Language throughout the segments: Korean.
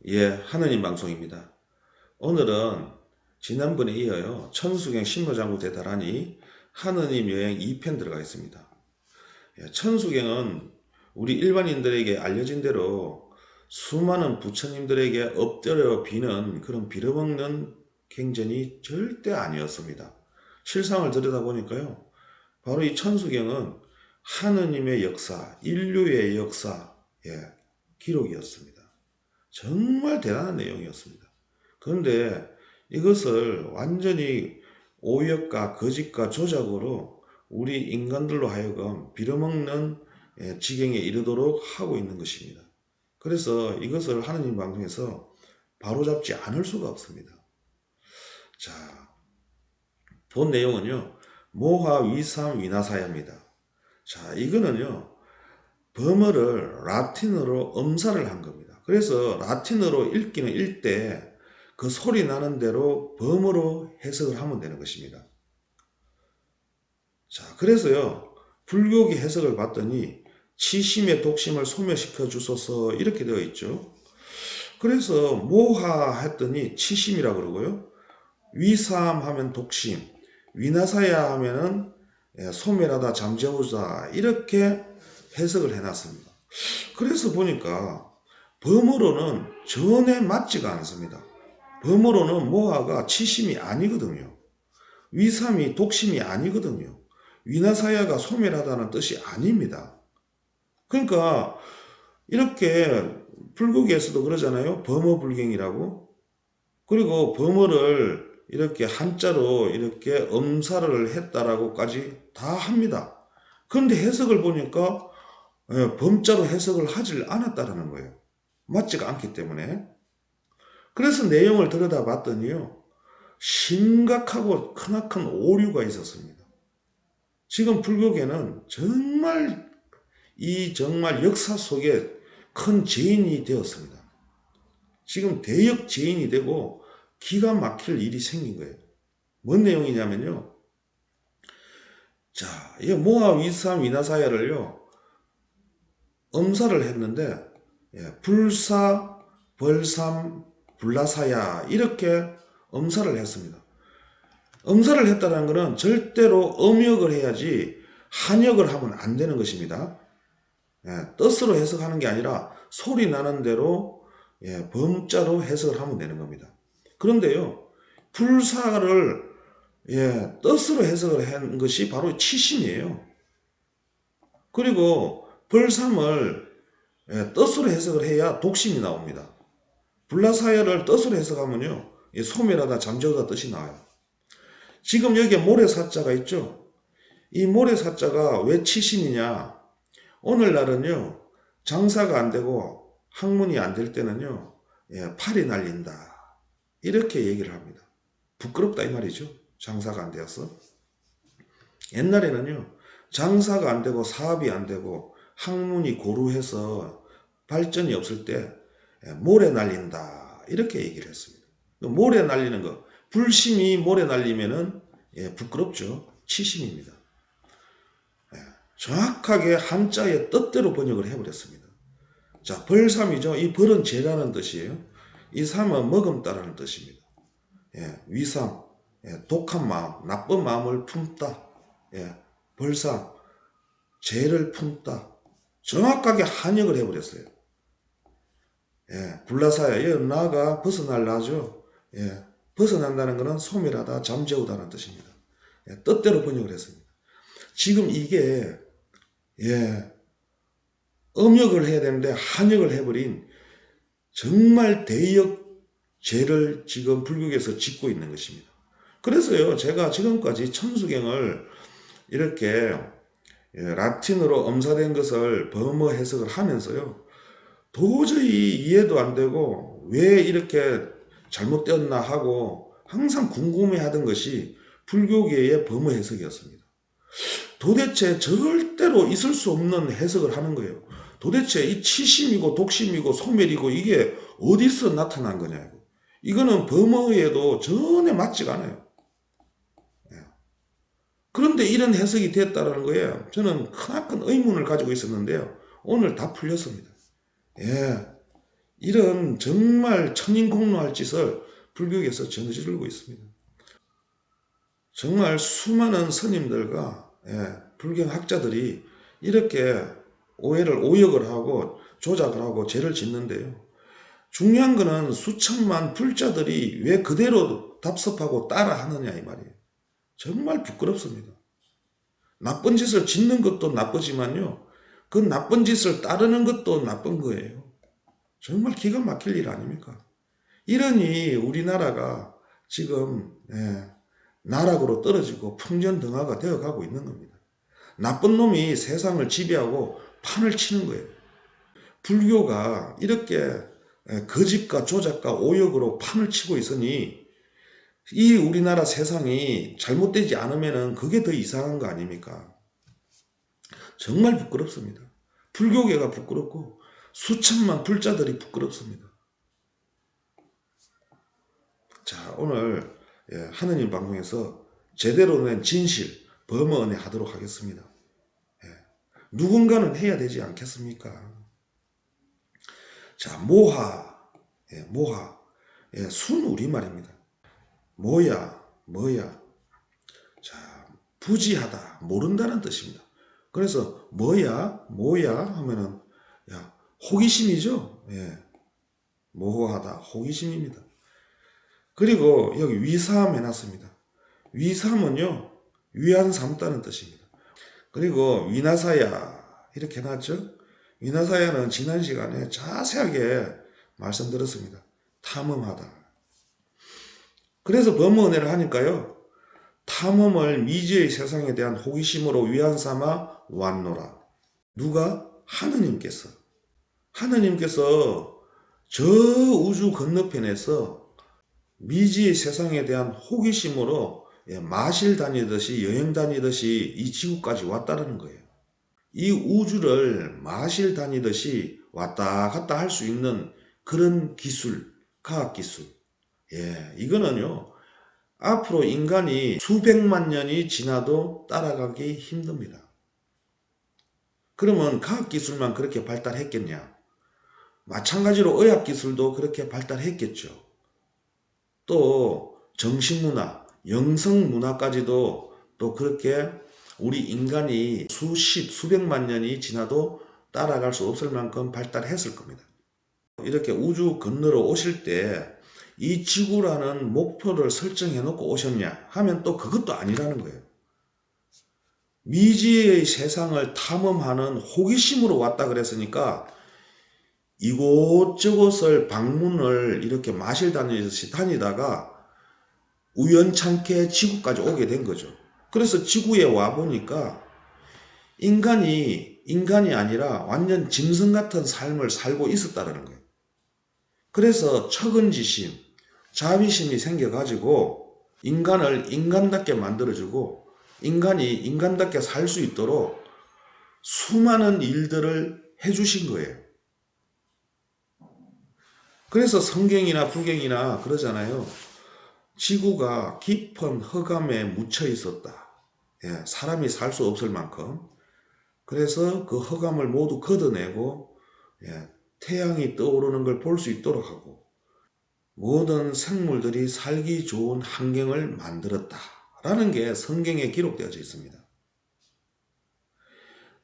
예, 하느님 방송입니다. 오늘은 지난번에 이어요. 천수경 신묘장구 대단하니 하느님 여행 2편 들어가 있습니다. 예, 천수경은 우리 일반인들에게 알려진 대로 수많은 부처님들에게 엎드려 비는 그런 빌어먹는 갱전이 절대 아니었습니다. 실상을 들여다보니까요. 바로 이 천수경은 하느님의 역사, 인류의 역사, 기록이었습니다. 정말 대단한 내용이었습니다. 그런데 이것을 완전히 오역과 거짓과 조작으로 우리 인간들로 하여금 빌어먹는 지경에 이르도록 하고 있는 것입니다. 그래서 이것을 하느님 방송에서 바로잡지 않을 수가 없습니다. 자, 본 내용은요. 모화 위삼 위나사야입니다. 자, 이거는요. 범어를 라틴어로 음사를 한 겁니다. 그래서 라틴어로 읽기는 읽되 그 소리 나는 대로 범어로 해석을 하면 되는 것입니다. 자, 그래서요. 불교기 해석을 봤더니 치심의 독심을 소멸시켜 주소서 이렇게 되어 있죠. 그래서 모하 했더니 치심이라고 그러고요. 위삼 하면 독심, 위나사야 하면은 소멸하다 잠재우자 이렇게 해석을 해놨습니다. 그래서 보니까 범어로는 전혀 맞지가 않습니다. 범어로는 모하가 치심이 아니거든요. 위삼이 독심이 아니거든요. 위나사야가 소멸하다는 뜻이 아닙니다. 그러니까 이렇게 불교계에서도 그러잖아요. 범어불경이라고. 그리고 범어를 이렇게 한자로 이렇게 엄사를 했다라고까지 다 합니다. 그런데 해석을 보니까 범자로 해석을 하질 않았다라는 거예요. 맞지가 않기 때문에. 그래서 내용을 들여다봤더니요. 심각하고 크나큰 오류가 있었습니다. 지금 불교계는 정말 역사 속에 큰 죄인이 되었습니다. 지금 대역 죄인이 되고 기가 막힐 일이 생긴 거예요. 뭔 내용이냐면요. 자, 이 모하 위삼 위나사야를요. 엄사를 했는데 불사 벌삼 불라사야 이렇게 엄사를 했습니다. 엄사를 했다는 것은 절대로 음역을 해야지 한역을 하면 안 되는 것입니다. 뜻으로 해석하는 게 아니라 소리 나는 대로 범자로 해석을 하면 되는 겁니다. 그런데요. 불사를 뜻으로 해석을 한 것이 바로 치심이에요. 그리고 벌삼을 뜻으로 해석을 해야 독심이 나옵니다. 불라사야를 뜻으로 해석하면요. 소멸하다 잠재우다 뜻이 나와요. 지금 여기에 모래사자가 있죠. 이 모래사자가 왜 치심이냐. 오늘날은요. 장사가 안 되고 학문이 안 될 때는요. 팔이 날린다. 이렇게 얘기를 합니다. 부끄럽다 이 말이죠. 장사가 안 되어서. 옛날에는요. 장사가 안 되고 사업이 안 되고 학문이 고루해서 발전이 없을 때 모래 날린다 이렇게 얘기를 했습니다. 모래 날리는 거 불심이 모래 날리면은 부끄럽죠. 치심입니다. 정확하게 한자의 뜻대로 번역을 해버렸습니다. 자, 벌삼이죠. 이 벌은 죄라는 뜻이에요. 이 삼은 머금다라는 뜻입니다. 위삼, 독한 마음, 나쁜 마음을 품다. 벌삼, 죄를 품다. 정확하게 한역을 해버렸어요. 불라사야, 나가 벗어날라죠. 벗어난다는 것은 소멸하다, 잠재우다는 뜻입니다. 뜻대로 번역을 했습니다. 지금 이게 음역을 해야 되는데 한역을 해버린 정말 대역 죄를 지금 불교에서 짓고 있는 것입니다. 그래서요, 제가 지금까지 천수경을 이렇게 라틴어로 엄사된 것을 범어 해석을 하면서요, 도저히 이해도 안 되고 왜 이렇게 잘못되었나 하고 항상 궁금해하던 것이 불교계의 범어 해석이었습니다. 도대체 절대로 있을 수 없는 해석을 하는 거예요. 도대체 이 치심이고 독심이고 소멸이고 이게 어디서 나타난 거냐고. 이거는 범어에도 전혀 맞지가 않아요. 그런데 이런 해석이 됐다는 거예요. 저는 크나큰 의문을 가지고 있었는데요. 오늘 다 풀렸습니다. 이런 정말 천인공노할 짓을 불교계에서 저지르고 있습니다. 정말 수많은 스님들과 불경학자들이 이렇게 오역을 하고 조작을 하고 죄를 짓는데요. 중요한 거는 수천만 불자들이 왜 그대로 답습하고 따라하느냐 이 말이에요. 정말 부끄럽습니다. 나쁜 짓을 짓는 것도 나쁘지만요. 그 나쁜 짓을 따르는 것도 나쁜 거예요. 정말 기가 막힐 일 아닙니까? 이러니 우리나라가 지금 나락으로 떨어지고 풍전등화가 되어가고 있는 겁니다. 나쁜 놈이 세상을 지배하고 판을 치는 거예요. 불교가 이렇게 거짓과 조작과 오역으로 판을 치고 있으니 이 우리나라 세상이 잘못되지 않으면 그게 더 이상한 거 아닙니까? 정말 부끄럽습니다. 불교계가 부끄럽고 수천만 불자들이 부끄럽습니다. 자, 오늘 하느님 방송에서 제대로 된 진실, 범언에 하도록 하겠습니다. 누군가는 해야 되지 않겠습니까? 자, 모하, 모하, 순 우리말입니다. 뭐야. 자, 부지하다, 모른다는 뜻입니다. 그래서 뭐야 하면은 호기심이죠. 모호하다, 호기심입니다. 그리고 여기 위삼 해놨습니다. 위삼은요, 위안 삼다는 뜻입니다. 그리고 위나사야 이렇게 해놨죠. 위나사야는 지난 시간에 자세하게 말씀드렸습니다. 탐험하다. 그래서 범언해를 하니까요. 탐험을 미지의 세상에 대한 호기심으로 위안 삼아 왔노라. 누가? 하느님께서 저 우주 건너편에서 미지의 세상에 대한 호기심으로 마실 다니듯이 여행 다니듯이 이 지구까지 왔다는 거예요. 이 우주를 마실 다니듯이 왔다 갔다 할 수 있는 그런 기술, 과학기술. 이거는요. 앞으로 인간이 수백만 년이 지나도 따라가기 힘듭니다. 그러면 과학기술만 그렇게 발달했겠냐? 마찬가지로 의학기술도 그렇게 발달했겠죠. 또 정신문화, 영성문화까지도 또 그렇게 우리 인간이 수백만 년이 지나도 따라갈 수 없을 만큼 발달했을 겁니다. 이렇게 우주 건너러 오실 때 이 지구라는 목표를 설정해 놓고 오셨냐 하면 또 그것도 아니라는 거예요. 미지의 세상을 탐험하는 호기심으로 왔다 그랬으니까 이곳저곳을 방문을 이렇게 마실 다니듯이 다니다가 우연찮게 지구까지 오게 된 거죠. 그래서 지구에 와보니까 인간이 아니라 완전 짐승 같은 삶을 살고 있었다는 거예요. 그래서 척은지심, 자비심이 생겨가지고 인간을 인간답게 만들어주고 인간이 인간답게 살 수 있도록 수많은 일들을 해주신 거예요. 그래서 성경이나 불경이나 그러잖아요. 지구가 깊은 흑암에 묻혀 있었다. 사람이 살 수 없을 만큼. 그래서 그 흑암을 모두 걷어내고 태양이 떠오르는 걸 볼 수 있도록 하고 모든 생물들이 살기 좋은 환경을 만들었다라는 게 성경에 기록되어져 있습니다.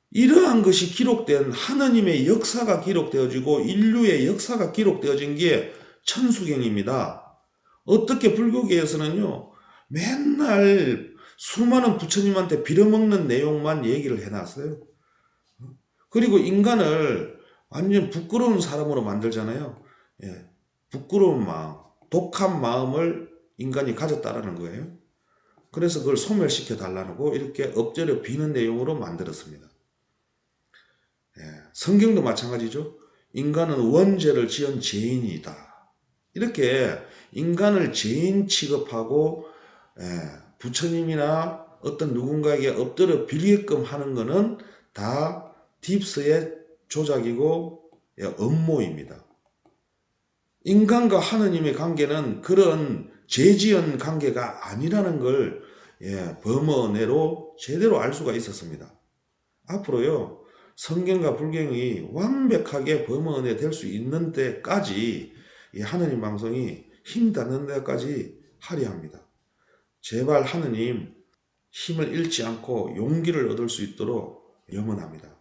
이러한 것이 기록된 하느님의 역사가 기록되어지고 인류의 역사가 기록되어진 게 천수경입니다. 어떻게 불교계에서는요, 맨날 수많은 부처님한테 빌어먹는 내용만 얘기를 해놨어요. 그리고 인간을 완전 부끄러운 사람으로 만들잖아요. 부끄러운 마음, 독한 마음을 인간이 가졌다라는 거예요. 그래서 그걸 소멸시켜 달라고 이렇게 엎드려 비는 내용으로 만들었습니다. 성경도 마찬가지죠. 인간은 원죄를 지은 죄인이다. 이렇게 인간을 죄인 취급하고 부처님이나 어떤 누군가에게 엎드려 빌게끔 하는 것은 다 딥스의 조작이고 음모입니다. 인간과 하느님의 관계는 그런 죄지은 관계가 아니라는 걸 범언해로 제대로 알 수가 있었습니다. 앞으로요, 성경과 불경이 완벽하게 범언에 될 수 있는 데까지 이 하느님 방송이 힘 닿는 데까지 하려 합니다. 제발 하느님 힘을 잃지 않고 용기를 얻을 수 있도록 염원합니다.